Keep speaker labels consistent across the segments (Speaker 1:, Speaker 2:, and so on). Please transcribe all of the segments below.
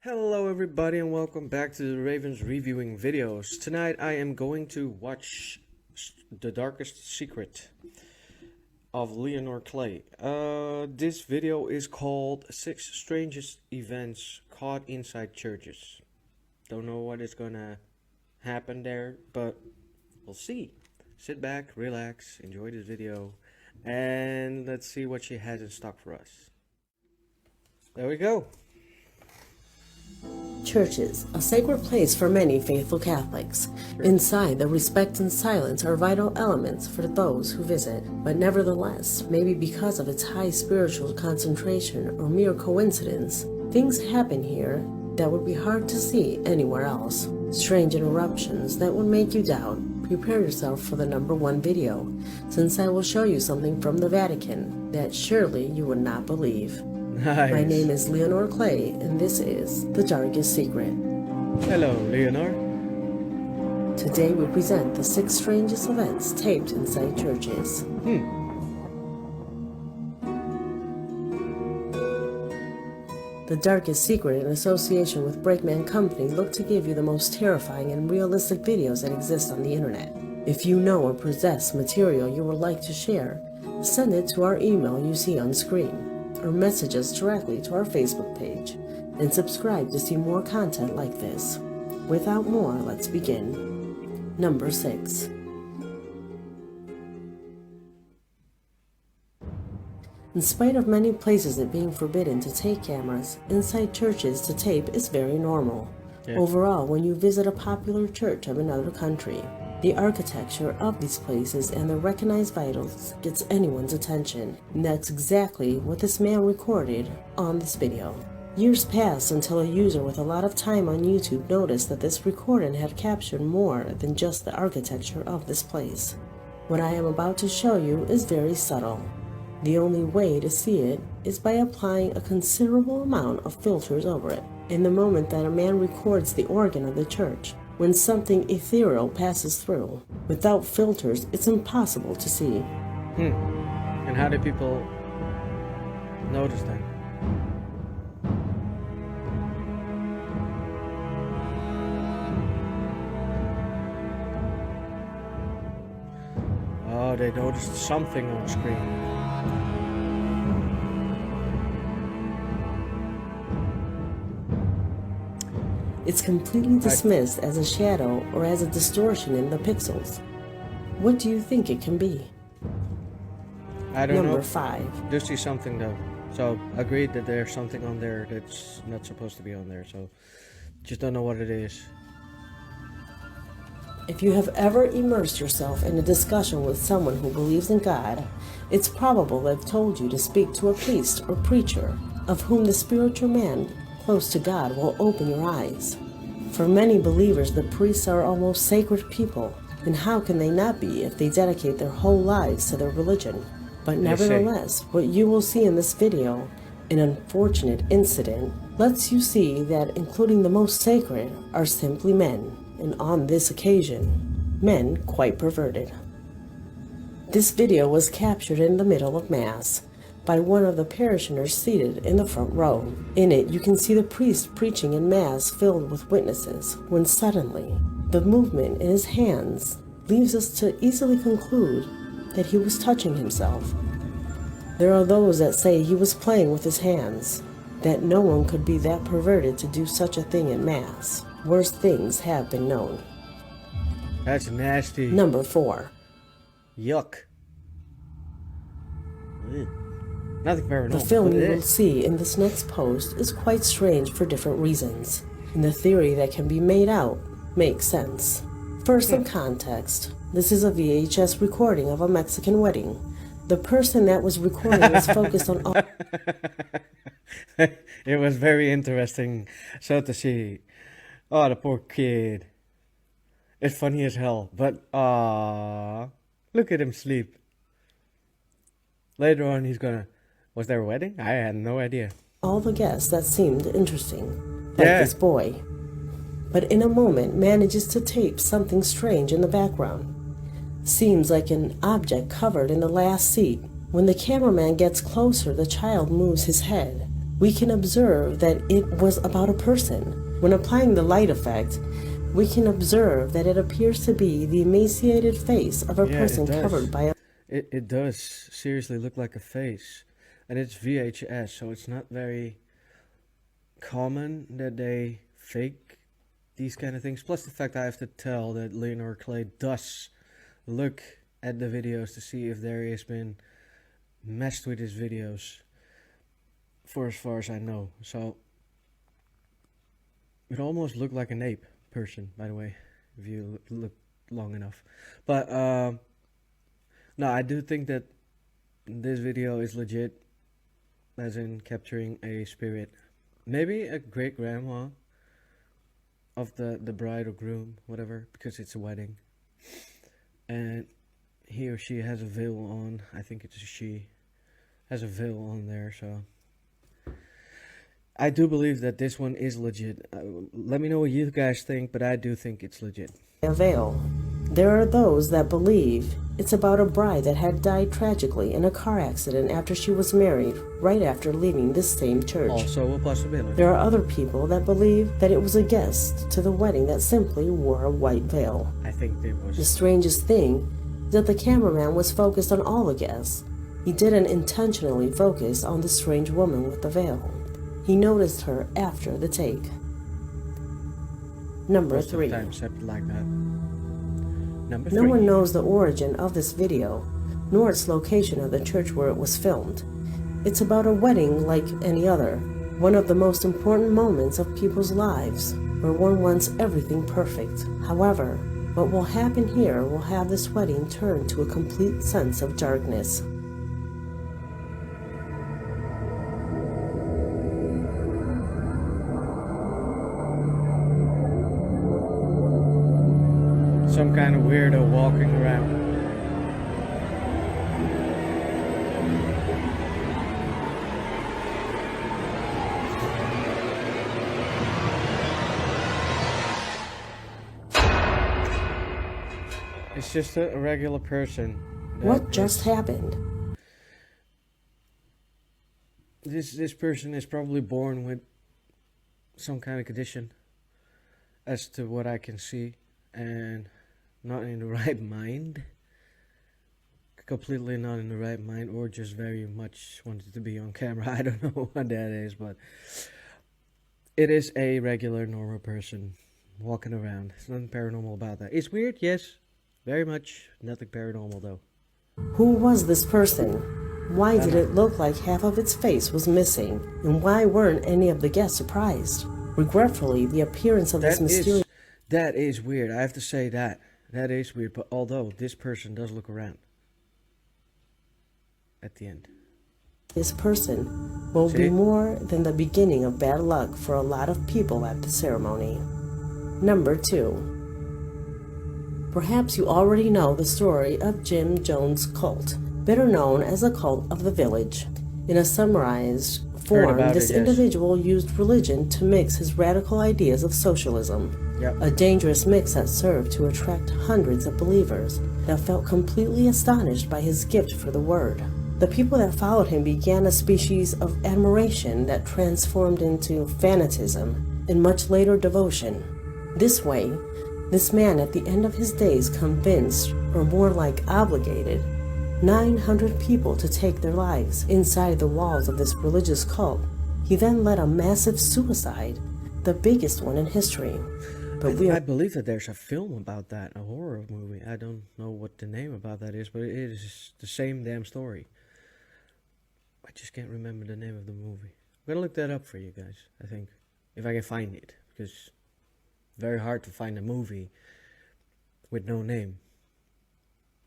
Speaker 1: Hello everybody and welcome back to the Ravens reviewing videos. Tonight I am going to watch The Darkest Secret of Leonore Clay. This video is called 6 Strangest Events Caught Inside Churches. Don't know what is gonna happen there, but we'll see. Sit back, relax, enjoy this video, and let's see what she has in stock for us. There we go.
Speaker 2: Churches, a sacred place for many faithful Catholics. Inside, the respect and silence are vital elements for those who visit, but nevertheless, maybe because of its high spiritual concentration or mere coincidence, things happen here that would be hard to see anywhere else. Strange interruptions that would make you doubt. Prepare yourself for the #1 video, since I will show you something from the Vatican that surely you would not believe.
Speaker 1: Nice.
Speaker 2: My name is Leonore Clay, and this is The Darkest Secret.
Speaker 1: Hello, Leonore.
Speaker 2: Today we present the 6 strangest events taped inside churches. The Darkest Secret, in association with Breakman Company, look to give you the most terrifying and realistic videos that exist on the internet. If you know or possess material you would like to share, send it to our email you see on screen, or message us directly to our Facebook page, and subscribe to see more content like this. Without more, let's begin. Number 6. In spite of many places it being forbidden to take cameras, inside churches to tape is very normal.
Speaker 1: Yeah.
Speaker 2: Overall, when you visit a popular church of another country, the architecture of these places and their recognized vitals gets anyone's attention, and that's exactly what this man recorded on this video. Years passed until a user with a lot of time on YouTube noticed that this recording had captured more than just the architecture of this place. What I am about to show you is very subtle. The only way to see it is by applying a considerable amount of filters over it. In the moment that a man records the organ of the church, when something ethereal passes through, without filters, it's impossible to see.
Speaker 1: And how do people notice that? Oh, they noticed something on screen.
Speaker 2: It's completely dismissed as a shadow or as a distortion in the pixels. What do you think it can be?
Speaker 1: I don't know.
Speaker 2: Number 5.
Speaker 1: Do see something though. So agreed that there's something on there that's not supposed to be on there. So just don't know what it is.
Speaker 2: If you have ever immersed yourself in a discussion with someone who believes in God, it's probable they've told you to speak to a priest or preacher, of whom the spiritual man close to God will open your eyes. For many believers, the priests are almost sacred people, and how can they not be if they dedicate their whole lives to their religion? But nevertheless, what you will see in this video, an unfortunate incident, lets you see that including the most sacred are simply men, and on this occasion, men quite perverted. This video was captured in the middle of Mass by one of the parishioners seated in the front row. In it, you can see the priest preaching in Mass filled with witnesses, when suddenly, the movement in his hands leaves us to easily conclude that he was touching himself. There are those that say he was playing with his hands, that no one could be that perverted to do such a thing in Mass. Worse things have been known.
Speaker 1: That's nasty.
Speaker 2: Number 4.
Speaker 1: Yuck. Ugh. Nothing paranormal.
Speaker 2: The film you will see in this next post is quite strange for different reasons, and the theory that can be made out makes sense. First, some context. This is a VHS recording of a Mexican wedding. The person that was recording was focused on all...
Speaker 1: It was very interesting so to see. Oh, the poor kid. It's funny as hell, but look at him sleep. Later on he's gonna... Was there a wedding? I had no idea.
Speaker 2: All the guests that seemed interesting, like this boy. But in a moment manages to tape something strange in the background. Seems like an object covered in the last seat. When the cameraman gets closer, the child moves his head. we can observe that it was about a person. When applying the light effect, we can observe that it appears to be the emaciated face of a person covered by a...
Speaker 1: It does seriously look like a face. And it's VHS, so it's not very common that they fake these kind of things. Plus the fact I have to tell that Leonor Clay does look at the videos to see if there has been messed with his videos, for as far as I know. So it almost looked like an ape person, by the way, if you look long enough. But no, I do think that this video is legit, as in capturing a spirit, maybe a great grandma of the bride or groom, whatever, because it's a wedding, and he or she has a veil on. I think it's a she has a veil on there, so I do believe that this one is legit. Let me know what you guys think, but I do think it's legit.
Speaker 2: A veil. There are those that believe it's about a bride that had died tragically in a car accident after she was married, right after leaving this same church.
Speaker 1: Also a possibility.
Speaker 2: There are other people that believe that it was a guest to the wedding that simply wore a white veil.
Speaker 1: I think it was.
Speaker 2: The strangest thing is that the cameraman was focused on all the guests. He didn't intentionally focus on the strange woman with the veil. He noticed her after the take. Number 3.
Speaker 1: Like that. Number
Speaker 2: No
Speaker 1: 3.
Speaker 2: one knows the origin of this video, nor its location of the church where it was filmed. It's about a wedding like any other, one of the most important moments of people's lives, where one wants everything perfect. However, what will happen here will have this wedding turn to a complete sense of darkness.
Speaker 1: Some kind of weirdo walking around. It's just a regular person.
Speaker 2: What just happened?
Speaker 1: This person is probably born with some kind of condition, as to what I can see, and not in the right mind, completely not in the right mind, or just very much wanted to be on camera. I don't know what that is, but it is a regular normal person walking around. There's nothing paranormal about that. It's weird, yes, very much. Nothing paranormal though.
Speaker 2: Who was this person? Why did it look like half of its face was missing? And why weren't any of the guests surprised? Regretfully, the appearance of this mysterious...
Speaker 1: That is weird. I have to say that. That is weird. But although this person does look around at the end.
Speaker 2: This person will be more than the beginning of bad luck for a lot of people at the ceremony. Number 2. Perhaps you already know the story of Jim Jones' cult, better known as the cult of the village. In a summarized form, this individual used religion to mix his radical ideas of socialism. A dangerous mix that served to attract hundreds of believers that felt completely astonished by his gift for the word. The people that followed him began a species of admiration that transformed into fanatism and much later devotion. This way, this man at the end of his days convinced, or more like obligated, 900 people to take their lives inside the walls of this religious cult. He then led a massive suicide, the biggest one in history. But
Speaker 1: I believe that there's a film about that, a horror movie. I don't know what the name about that is, but it is the same damn story. I just can't remember the name of the movie. I'm gonna look that up for you guys, I think, if I can find it, because it's very hard to find a movie with no name.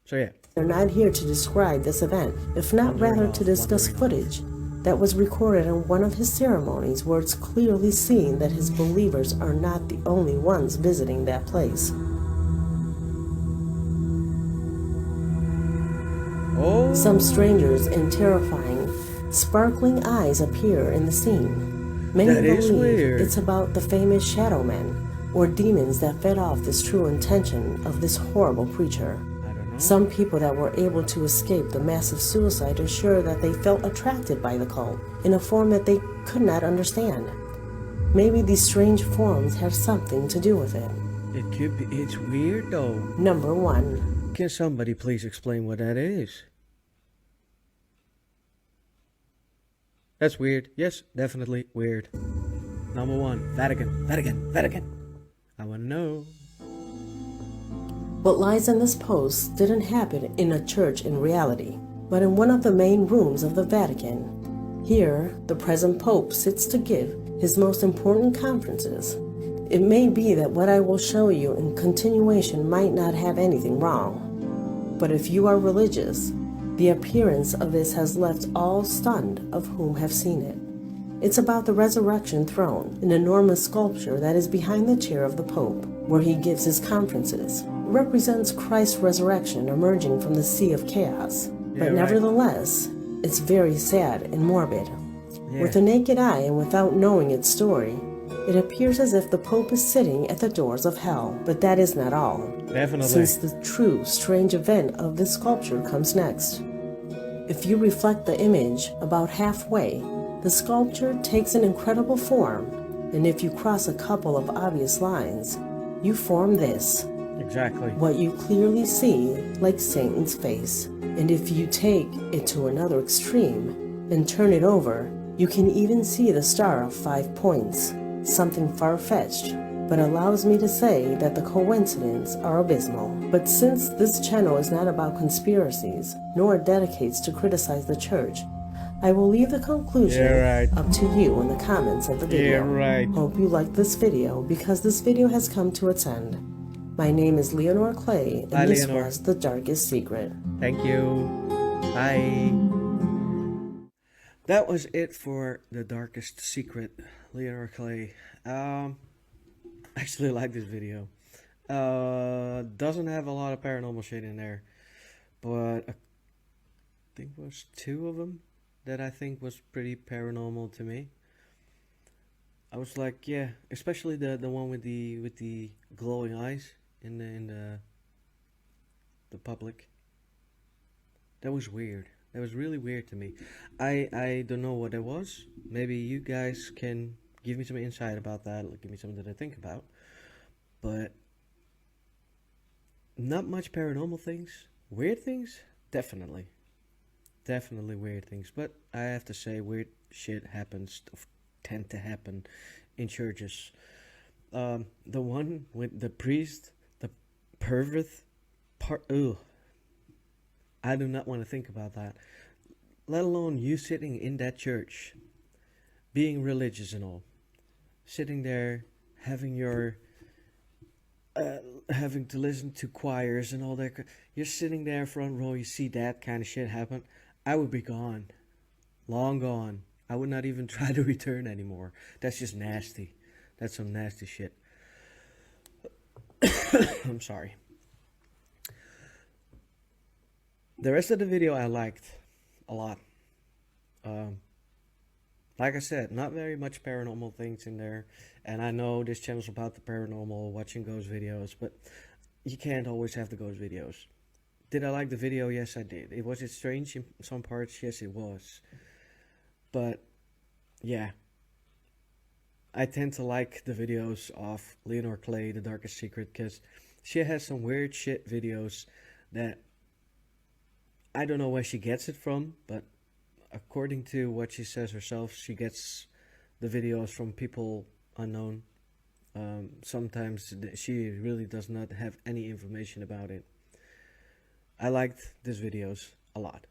Speaker 1: So yeah.
Speaker 2: They're not here to describe this event, if not rather to discuss footage that was recorded in one of his ceremonies where it's clearly seen that his believers are not the only ones visiting that place. Some strangers and terrifying, sparkling eyes appear in the scene. Many believe it's about the famous shadow men, or demons that fed off this true intention of this horrible preacher. Some people that were able to escape the massive suicide assure that they felt attracted by the cult in a form that they could not understand. Maybe these strange forms have something to do with it.
Speaker 1: It could be. It's weird though.
Speaker 2: Number 1.
Speaker 1: Can somebody please explain what that is? That's weird. Yes, definitely weird. Number 1. Vatican. Vatican. Vatican. I want to know.
Speaker 2: What lies in this post didn't happen in a church in reality, but in one of the main rooms of the Vatican. Here, the present Pope sits to give his most important conferences. It may be that what I will show you in continuation might not have anything wrong, but if you are religious, the appearance of this has left all stunned of whom have seen it. It's about the resurrection throne, an enormous sculpture that is behind the chair of the Pope, where he gives his conferences. It represents Christ's resurrection emerging from the sea of chaos. But nevertheless, it's very sad and morbid. Yeah. With the naked eye and without knowing its story, it appears as if the Pope is sitting at the doors of hell. But that is not all.
Speaker 1: Definitely.
Speaker 2: Since the true strange event of this sculpture comes next. If you reflect the image about halfway, the sculpture takes an incredible form, and if you cross a couple of obvious lines, you form this.
Speaker 1: Exactly.
Speaker 2: What you clearly see, like Satan's face. And if you take it to another extreme and turn it over, you can even see the star of 5 points. Something far-fetched, but allows me to say that the coincidences are abysmal. But since this channel is not about conspiracies, nor dedicates to criticize the church, I will leave the conclusion up to you in the comments of the video. Hope you liked this video, because this video has come to its end. My name is Leonor Clay, and this was The Darkest Secret.
Speaker 1: Thank you. Bye. That was it for The Darkest Secret, Leonor Clay. Actually like this video. Doesn't have a lot of paranormal shit in there, but I think it was 2 of them that I think was pretty paranormal to me. I was like, yeah, especially the one with the glowing eyes in the public. That was weird. That was really weird to me. I don't know what it was. Maybe you guys can give me some insight about that. Give me something to think about. But not much paranormal things. Weird things? Definitely. Definitely weird things. But I have to say, weird shit tend to happen in churches. The one with the priest, the pervert part. Ugh. I do not want to think about that. Let alone you sitting in that church, being religious and all, sitting there, having your, having to listen to choirs and all that. You're sitting there front row. You see that kind of shit happen. I would be gone, long gone. I would not even try to return anymore. That's just nasty. That's some nasty shit. I'm sorry. The rest of the video I liked a lot. Like I said, not very much paranormal things in there. And I know this channel's about the paranormal, watching ghost videos, but you can't always have the ghost videos. Did I like the video? Yes, I did. Was it strange in some parts? Yes, it was. But, yeah. I tend to like the videos of Leonor Clay, The Darkest Secret, because she has some weird shit videos that I don't know where she gets it from, but according to what she says herself, she gets the videos from people unknown. Sometimes she really does not have any information about it. I liked these videos a lot.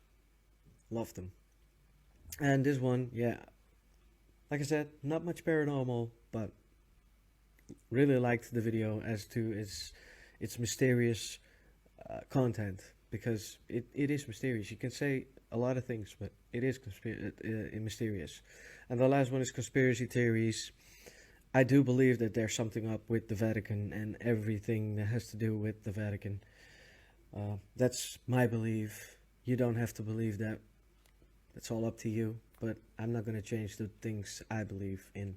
Speaker 1: Loved them. And this one, yeah, like I said, not much paranormal, but really liked the video as to its mysterious content. Because it is mysterious. You can say a lot of things, but it is mysterious. And the last one is conspiracy theories. I do believe that there's something up with the Vatican and everything that has to do with the Vatican. That's my belief. You don't have to believe that. It's all up to you. But I'm not going to change the things I believe in.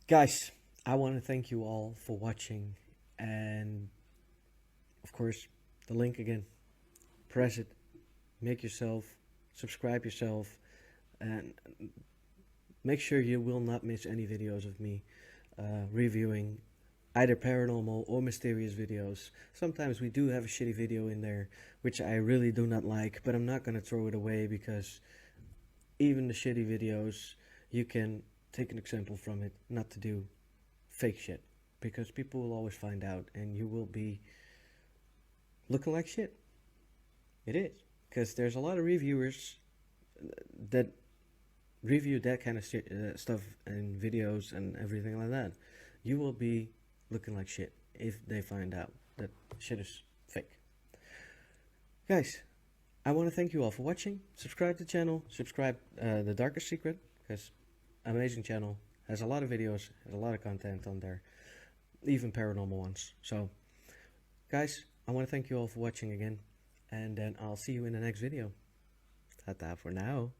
Speaker 1: Guys, I want to thank you all for watching. And, of course, the link again. Press it. Make yourself. Subscribe yourself. And make sure you will not miss any videos of me reviewing either paranormal or mysterious videos. Sometimes we do have a shitty video in there, which I really do not like, but I'm not gonna throw it away, because even the shitty videos, you can take an example from it, not to do fake shit, because people will always find out and you will be looking like shit. It is, because there's a lot of reviewers that review that kind of stuff and videos and everything like that. You will be looking like shit if they find out that shit is fake. Guys, I want to thank you all for watching. Subscribe to the channel. Subscribe The Darkest Secret, because amazing channel. Has a lot of videos, has a lot of content on there, even paranormal ones. So, guys, I want to thank you all for watching again, and then I'll see you in the next video. Ta-ta for now.